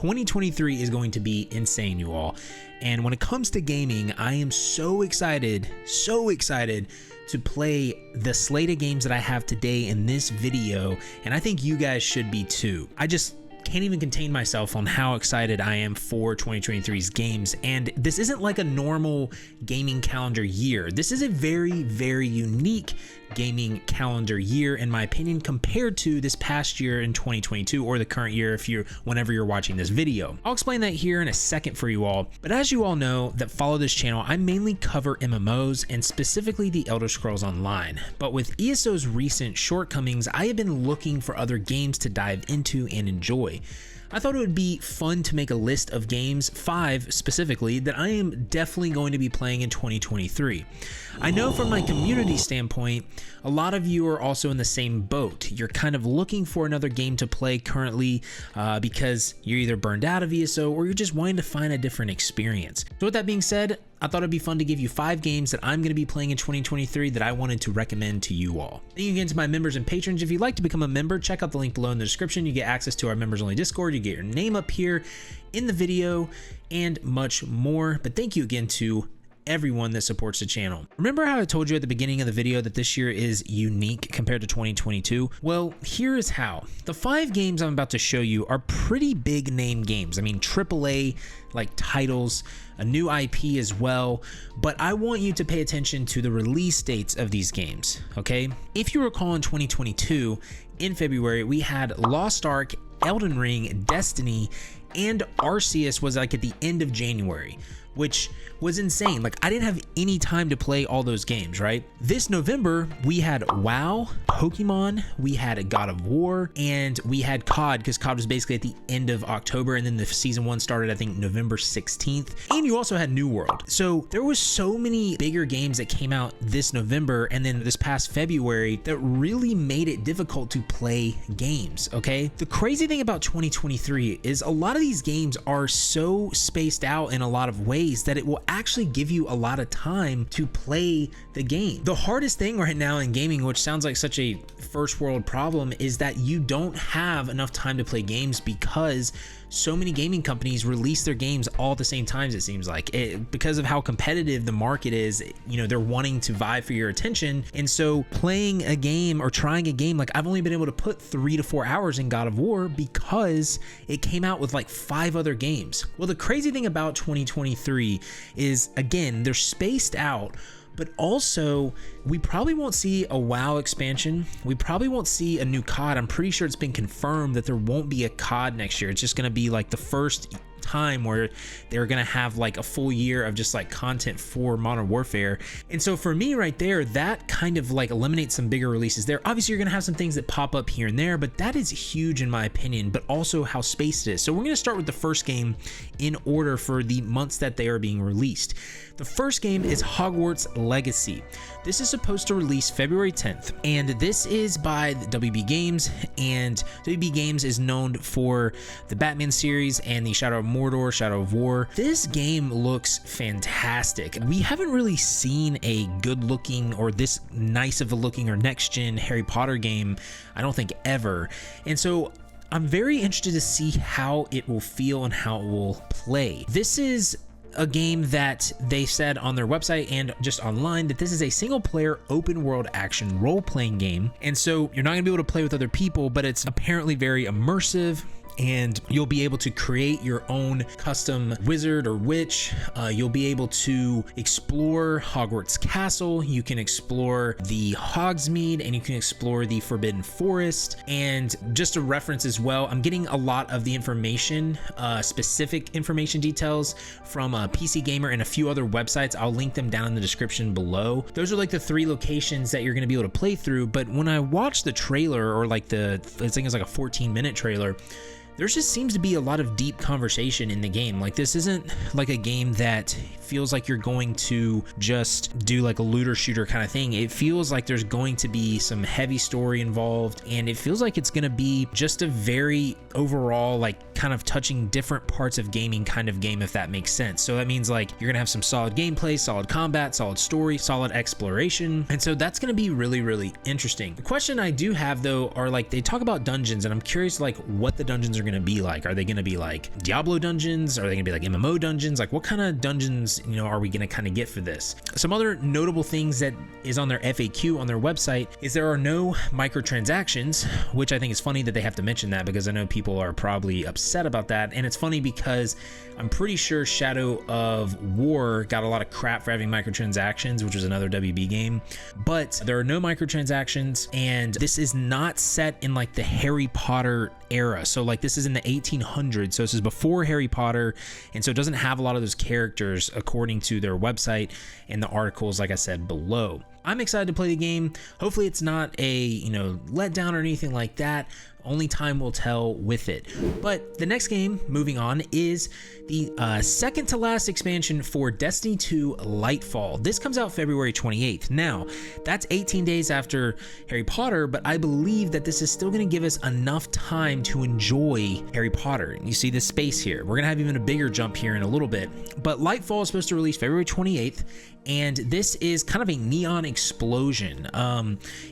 2023 is going to be insane, you all. And when it comes to gaming, I am so excited to play the slate of games that I have today in this video, and I think you guys should be too. I just can't even contain myself on how excited I am for 2023's games. And this isn't like a normal gaming calendar year. This is a very, very unique gaming calendar year, in my opinion, compared to this past year in 2022, or the current year whenever you're watching this video. I'll explain that here in a second for you all. But as you all know that follow this channel, I mainly cover MMOs and specifically the Elder Scrolls Online. But with ESO's recent shortcomings, I have been looking for other games to dive into and enjoy. I thought it would be fun to make a list of games, 5 specifically, that I am definitely going to be playing in 2023. I know from my community standpoint, a lot of you are also in the same boat. You're kind of looking for another game to play currently because you're either burned out of ESO or you're just wanting to find a different experience. So with that being said, I thought it'd be fun to give you 5 games that I'm going to be playing in 2023 that I wanted to recommend to you all. Thank you again to my members and patrons. If you'd like to become a member, check out the link below in the description. You get access to our members only Discord, you get your name up here in the video, and much more. But thank you again to everyone that supports the channel. Remember how I told you at the beginning of the video that this year is unique compared to 2022? Well, here is how. The 5 games I'm about to show you are pretty big name games. I mean, AAA like titles, a new IP as well, but I want you to pay attention to the release dates of these games, okay? If you recall, in 2022, in February, we had Lost Ark, Elden Ring, Destiny, and Arceus was like at the end of January, which was insane. Like, I didn't have any time to play all those games, right? This November, we had WoW, Pokemon, we had God of War, and we had COD, because COD was basically at the end of October, and then the season 1 started, I think, November 16th. And you also had New World. So there was so many bigger games that came out this November and then this past February that really made it difficult to play games, okay? The crazy thing about 2023 is a lot of these games are so spaced out in a lot of ways that it will actually give you a lot of time to play the game. The hardest thing right now in gaming, which sounds like such a first world problem, is that you don't have enough time to play games because so many gaming companies release their games all at the same time, it seems like. Because of how competitive the market is, you know, they're wanting to vie for your attention. And so playing a game or trying a game, like I've only been able to put 3 to 4 hours in God of War because it came out with like 5 other games. Well, the crazy thing about 2023 is, again, they're spaced out, but also we probably won't see a WoW expansion. We probably won't see a new COD. I'm pretty sure it's been confirmed that there won't be a COD next year. It's just going to be like the first time where they're gonna have like a full year of just like content for Modern Warfare. And so for me right there, that kind of like eliminates some bigger releases there. Obviously you're gonna have some things that pop up here and there, but that is huge in my opinion, but also how spaced it is. So we're gonna start with the first game in order for the months that they are being released. The first game is Hogwarts Legacy. This is supposed to release February 10th, and this is by WB Games, and WB Games is known for the Batman series and the Shadow of Mordor, Shadow of War. This game looks fantastic. We haven't really seen a good looking or this nice of a looking or next gen Harry Potter game, I don't think ever. And so I'm very interested to see how it will feel and how it will play. This is a game that they said on their website and just online that this is a single player open world action role-playing game. And so you're not gonna be able to play with other people, but it's apparently very immersive, and you'll be able to create your own custom wizard or witch. You'll be able to explore Hogwarts Castle, you can explore the Hogsmeade, and you can explore the Forbidden Forest. And just a reference as well, I'm getting a lot of the information, specific information details from PC Gamer and a few other websites. I'll link them down in the description below. Those are like the 3 locations that you're gonna be able to play through. But when I watched the trailer, or like I think it's like a 14-minute trailer, there just seems to be a lot of deep conversation in the game. Like, this isn't like a game that feels like you're going to just do like a looter shooter kind of thing. It feels like there's going to be some heavy story involved, and it feels like it's going to be just a very overall, like, kind of touching different parts of gaming kind of game, if that makes sense. So that means like you're gonna have some solid gameplay, solid combat, solid story, solid exploration, and so that's gonna be really, really interesting. The question I do have though are, like, they talk about dungeons, and I'm curious like what the dungeons are gonna going to be like. Are they going to be like Diablo dungeons? Are they going to be like MMO dungeons? Like what kind of dungeons, you know, are we going to kind of get for this? Some other notable things that is on their FAQ on their website is there are no microtransactions, which I think is funny that they have to mention that, because I know people are probably upset about that. And it's funny because I'm pretty sure Shadow of War got a lot of crap for having microtransactions, which was another WB game, but there are no microtransactions, and this is not set in like the Harry Potter era. So like this is in the 1800s, so this is before Harry Potter, and so it doesn't have a lot of those characters according to their website and the articles, like I said below. I'm excited to play the game. Hopefully it's not a, you know, letdown or anything like that. Only time will tell with it. But the next game, moving on, is the second to last expansion for Destiny 2 Lightfall. This comes out February 28th. Now, that's 18 days after Harry Potter, but I believe that this is still going to give us enough time to enjoy Harry Potter. You see this space here. We're going to have even a bigger jump here in a little bit. But Lightfall is supposed to release February 28th, and this is kind of a neon explosion.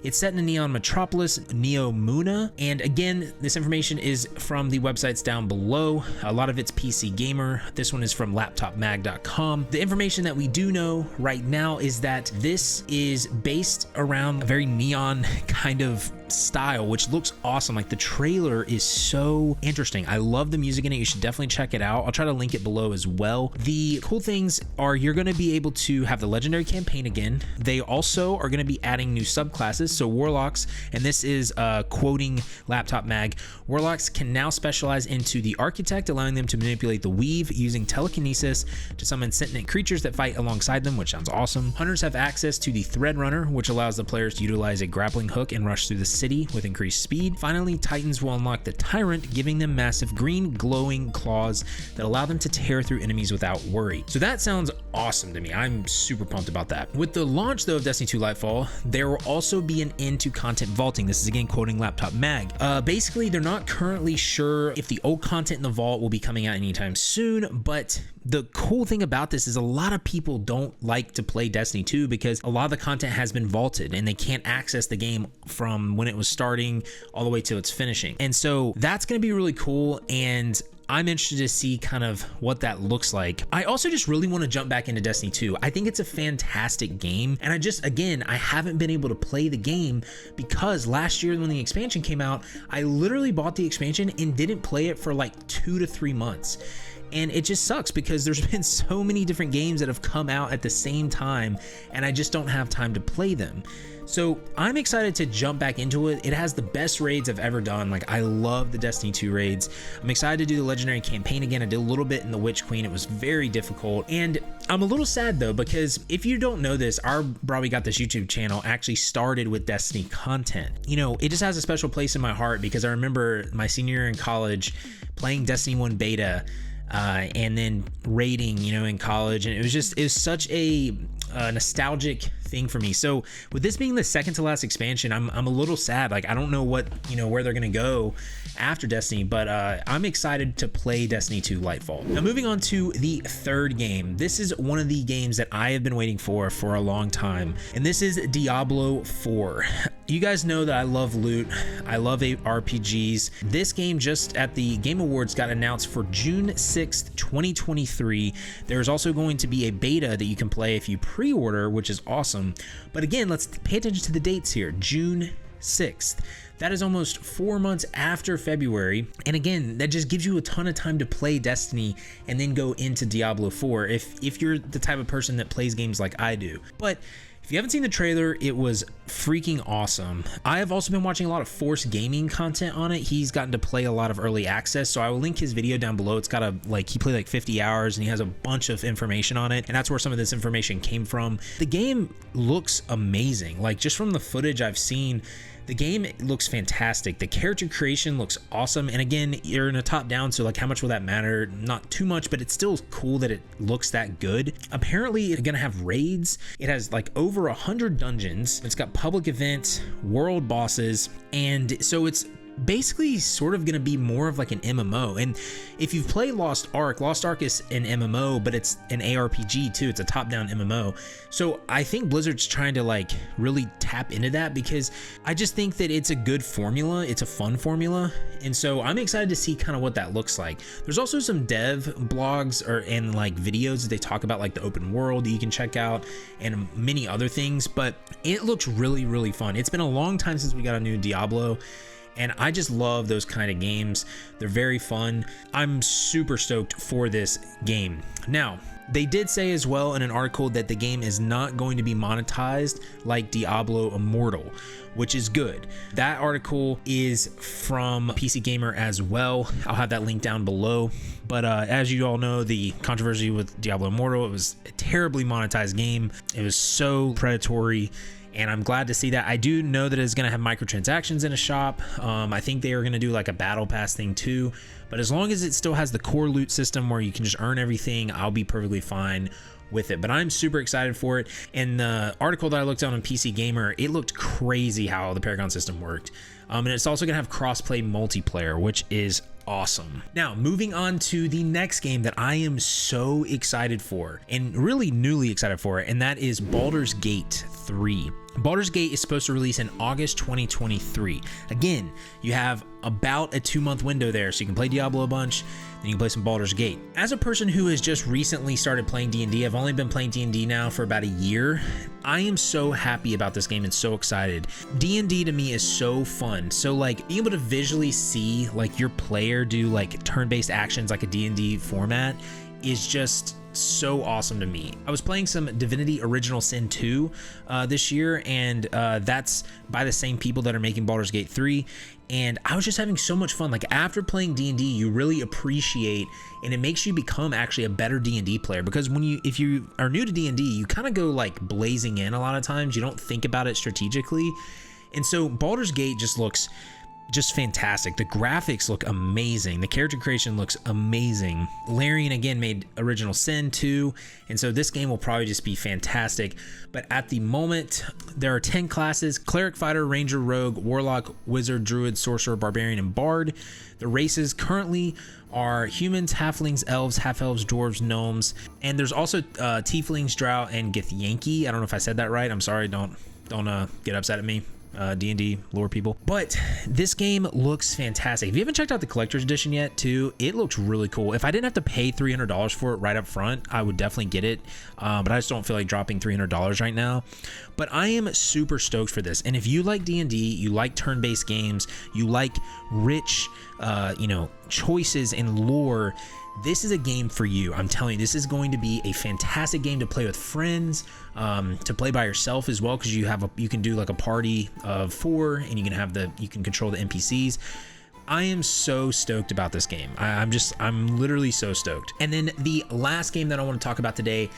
It's set in a neon metropolis, Neomuna, and again, this information is from the websites down below. A lot of it's PC Gamer. This one is from laptopmag.com. The information that we do know right now is that this is based around a very neon kind of style, which looks awesome. Like the trailer is so interesting. I love the music in it. You should definitely check it out. I'll try to link it below as well. The cool things are you're going to be able to have the legendary campaign again. They also are going to be adding new subclasses. So warlocks, and this is quoting Laptop Mag, warlocks can now specialize into the architect, allowing them to manipulate the weave using telekinesis to summon sentient creatures that fight alongside them, which sounds awesome. Hunters have access to the thread runner, which allows the players to utilize a grappling hook and rush through the city with increased speed. Finally, Titans will unlock the Tyrant, giving them massive green glowing claws that allow them to tear through enemies without worry. So that sounds awesome to me. I'm super pumped about that. With the launch though of Destiny 2 Lightfall, there will also be an end to content vaulting. This is again quoting Laptop Mag. Basically, they're not currently sure if the old content in the vault will be coming out anytime soon, but the cool thing about this is a lot of people don't like to play Destiny 2 because a lot of the content has been vaulted and they can't access the game from when it was starting all the way till it's finishing. And so that's going to be really cool, and I'm interested to see kind of what that looks like. I also just really want to jump back into Destiny 2. I think it's a fantastic game, and I haven't been able to play the game because last year when the expansion came out, I literally bought the expansion and didn't play it for like 2 to 3 months. And it just sucks because there's been so many different games that have come out at the same time, and I just don't have time to play them. So I'm excited to jump back into it. It has the best raids I've ever done. Like, I love the Destiny 2 raids. I'm excited to do the legendary campaign again. I did a little bit in the Witch Queen. It was very difficult. And I'm a little sad though, because if you don't know this, our brahwegotthis YouTube channel actually started with Destiny content. You know, it just has a special place in my heart because I remember my senior year in college playing Destiny 1 beta, and then raiding, you know, in college, and it was such a nostalgic thing for me. So with this being the second to last expansion, I'm a little sad. Like, I don't know what, you know, where they're gonna go after Destiny, but I'm excited to play Destiny 2 Lightfall. Now moving on to the third game. This is one of the games that I have been waiting for a long time, and this is Diablo 4. You guys know that I love loot. I love RPGs. This game just at the Game Awards got announced for June 6th, 2023. There's also going to be a beta that you can play if you pre-order, which is awesome. But again, let's pay attention to the dates here. June 6th. That is almost 4 months after February. And again, that just gives you a ton of time to play Destiny and then go into Diablo 4 if you're the type of person that plays games like I do. But if you haven't seen the trailer, it was freaking awesome. I have also been watching a lot of Force Gaming content on it. He's gotten to play a lot of early access, so I will link his video down below. It's got he played like 50 hours and he has a bunch of information on it, and that's where some of this information came from. The game looks amazing. Like, just from the footage I've seen, the game looks fantastic. The character creation looks awesome. And again, you're in a top down, so like, how much will that matter? Not too much, but it's still cool that it looks that good. Apparently it's gonna have raids. It has like over 100 dungeons. It's got public events, world bosses, and so it's basically sort of going to be more of like an MMO. And if you've played Lost Ark is an MMO, but it's an ARPG too. It's a top-down MMO. So I think Blizzard's trying to like really tap into that, because I just think that it's a good formula. It's a fun formula. And so I'm excited to see kind of what that looks like. There's also some dev blogs and like videos that they talk about, like the open world that you can check out and many other things, but it looks really, really fun. It's been a long time since we got a new Diablo, and I just love those kind of games. They're very fun. I'm super stoked for this game. Now, they did say as well in an article that the game is not going to be monetized like Diablo Immortal, which is good. That article is from PC Gamer as well. I'll have that link down below. But as you all know, the controversy with Diablo Immortal, it was a terribly monetized game. It was so predatory, and I'm glad to see that. I do know that it's going to have microtransactions in a shop. I think they are going to do like a battle pass thing too, but as long as it still has the core loot system where you can just earn everything, I'll be perfectly fine with it. But I'm super excited for it. And the article that I looked at on PC Gamer, it looked crazy how the Paragon system worked. And it's also going to have cross-play multiplayer, which is awesome. Now, moving on to the next game that I am so excited for, and really newly excited for, and that is Baldur's Gate 3. Baldur's Gate is supposed to release in August 2023. Again, you have about a 2-month window there, so you can play Diablo a bunch, then you can play some Baldur's Gate. As a person who has just recently started playing D&D, I've only been playing D&D now for about a year. I am so happy about this game and so excited. D&D to me is so fun. So like being able to visually see like your player do like turn-based actions like a D&D format is just so awesome to me. I was playing some Divinity Original Sin 2 this year, and that's by the same people that are making Baldur's Gate 3, and I was just having so much fun. Like after playing D&D, you really appreciate, and it makes you become actually a better D&D player, because if you are new to D&D, you kind of go like blazing in a lot of times. You don't think about it strategically, and so Baldur's Gate just looks just fantastic. The graphics look amazing. The character creation looks amazing. Larian again made Original Sin 2, and so this game will probably just be fantastic. But at the moment, there are 10 classes: Cleric, Fighter, Ranger, Rogue, Warlock, Wizard, Druid, Sorcerer, Barbarian, and Bard. The races currently are humans, halflings, elves, half-elves, dwarves, gnomes, and there's also tieflings, drow, and Githyanki. I don't know if I said that right. I'm sorry. Don't get upset at me. D&D lore people. But this game looks fantastic. If you haven't checked out the collector's edition yet too, it looks really cool. If I didn't have to pay $300 for it right up front, I would definitely get it, but I just don't feel like dropping $300 right now. But I am super stoked for this. And if you like D&D, you like turn-based games, you like rich choices and lore, this is a game for you. I'm telling you, this is going to be a fantastic game to play with friends, to play by yourself as well, because you can do like a party of 4, and you can control the NPCs. I am so stoked about this game. I'm literally so stoked. And then the last game that I want to talk about today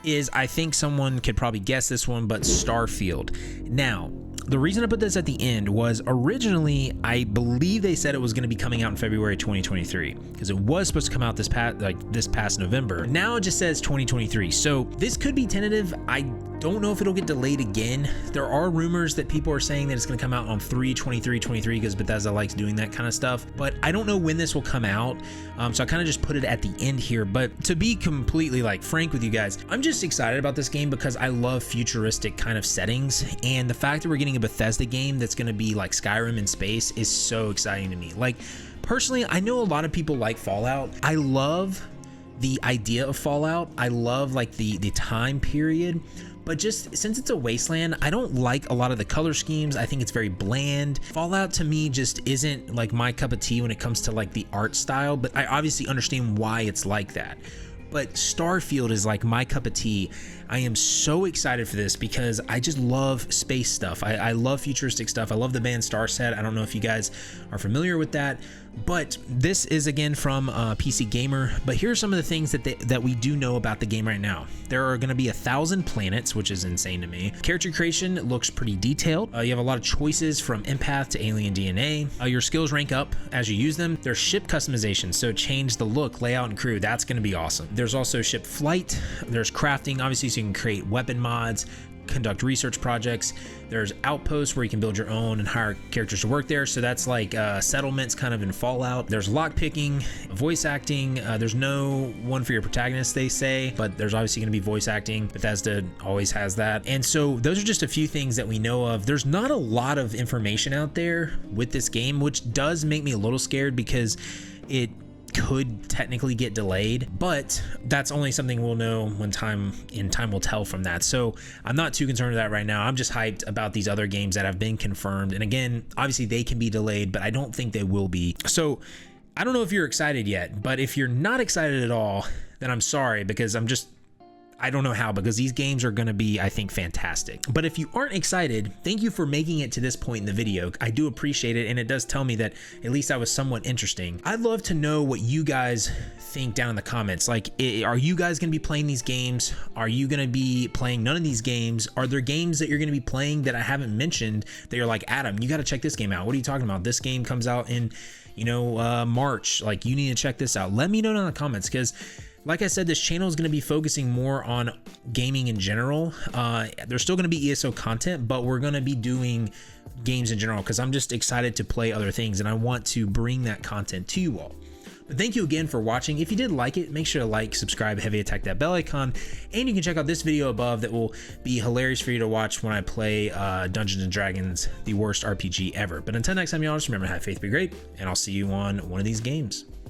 is, I think someone could probably guess this one, but Starfield. Now, the reason I put this at the end was originally I believe they said it was going to be coming out in February 2023, because it was supposed to come out this past November. Now it just says 2023, so this could be tentative. I don't know if it'll get delayed again. There are rumors that people are saying that it's going to come out on 3/23/23 because Bethesda likes doing that kind of stuff, but I don't know when this will come out, so I kind of just put it at the end here. But to be completely frank with you guys, I'm just excited about this game because I love futuristic kind of settings, and the fact that we're getting a Bethesda game that's going to be like Skyrim in space is so exciting to me. Like personally, I know a lot of people like Fallout. I love the idea of Fallout. I love like the time period, but just since it's a wasteland, I don't like a lot of the color schemes. I think it's very bland. Fallout to me just isn't like my cup of tea when it comes to like the art style, but I obviously understand why it's like that. But Starfield is like my cup of tea. I am so excited for this because I just love space stuff. I love futuristic stuff. I love the band Starset. I don't know if you guys are familiar with that, but this is again from PC Gamer. But here are some of the things that we do know about the game right now. There are going to be 1,000 planets, which is insane to me. Character creation looks pretty detailed. You have a lot of choices from empath to alien DNA. Your skills rank up as you use them. There's ship customization, so change the look, layout, and crew. That's going to be awesome. There's also ship flight. There's crafting, obviously, so you can create weapon mods, conduct research projects. There's outposts where you can build your own and hire characters to work there. So that's like settlements kind of in Fallout. There's lock picking, voice acting. There's no one for your protagonist, they say, but there's obviously going to be voice acting. Bethesda always has that. And so those are just a few things that we know of. There's not a lot of information out there with this game, which does make me a little scared because it could technically get delayed, but that's only something we'll know when time will tell from that. So I'm not too concerned with that right now. I'm just hyped about these other games that have been confirmed. And again, obviously they can be delayed, but I don't think they will be. So I don't know if you're excited yet, but if you're not excited at all, then I'm sorry, because I don't know how, because these games are going to be, I think, fantastic. But if you aren't excited, thank you for making it to this point in the video. I do appreciate it, and it does tell me that at least that was somewhat interesting. I'd love to know what you guys think down in the comments. Like, are you guys going to be playing these games? Are you going to be playing none of these games? Are there games that you're going to be playing that I haven't mentioned that you're like, Adam, you got to check this game out? What are you talking about? This game comes out in, March. Like, you need to check this out. Let me know down in the comments, because like I said, this channel is going to be focusing more on gaming in general. There's still going to be ESO content, but we're going to be doing games in general because I'm just excited to play other things and I want to bring that content to you all. But thank you again for watching. If you did like it, make sure to like, subscribe, heavy attack that bell icon, and you can check out this video above that will be hilarious for you to watch when I play Dungeons & Dragons, the worst RPG ever. But until next time, y'all, just remember to have faith, be great, and I'll see you on one of these games.